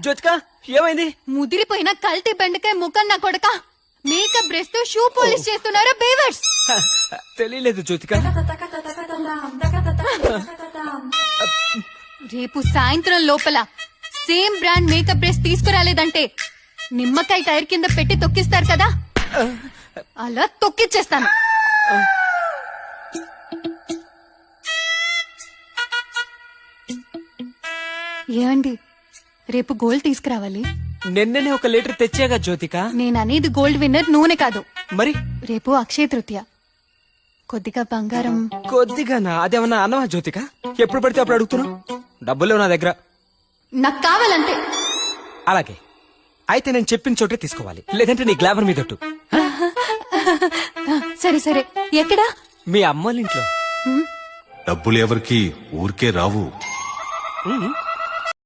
జ్యోతిక ఏమైంది? ముదిరిపోయిన కల్తీ బెండకాయ ముఖం నా కొడక మేకప్ బ్రష్ తో షూ పాలిష్ చేస్తున్నారా బేవర్స్? తెలియలేదు జ్యోతిక. రేపు సాయంత్రం లోపల సేమ్ బ్రాండ్ మేకప్ బ్రష్ తీసుకురాలేదంటే నిమ్మకాయ టైర్ కింద పెట్టి తొక్కిస్తారు కదా, అలా తొక్కిచ్చేస్తాను. ఏమండి, రేపు గోల్డ్ తీసుకురావాలి. నిన్ననే 1 లీటర్ తెచ్చాగా జ్యోతిక. నేననేది గోల్డ్ విన్నర్ నూనె కాదు. మరి రేపు అక్షయ తృతీయ, కొద్దిగా బంగారం. కొద్దిగానా? అదేమన్నా అన్నవా జ్యోతిక? ఎప్పుడు పడితే అప్పుడు అడుగుతున్నావు. డబ్బులు నా దగ్గర. నాకు కావాలంతే. అలాగే, అయితే నేను చెప్పిన చోటే తీసుకోవాలి, లేదంటే నీ గ్లామర్ మీదట్టు. సరే సరే, ఎక్కడా? మీ అమ్మోళ్ళ ఇంట్లో. డబ్బులు ఎవరికి ఊరికే రావు.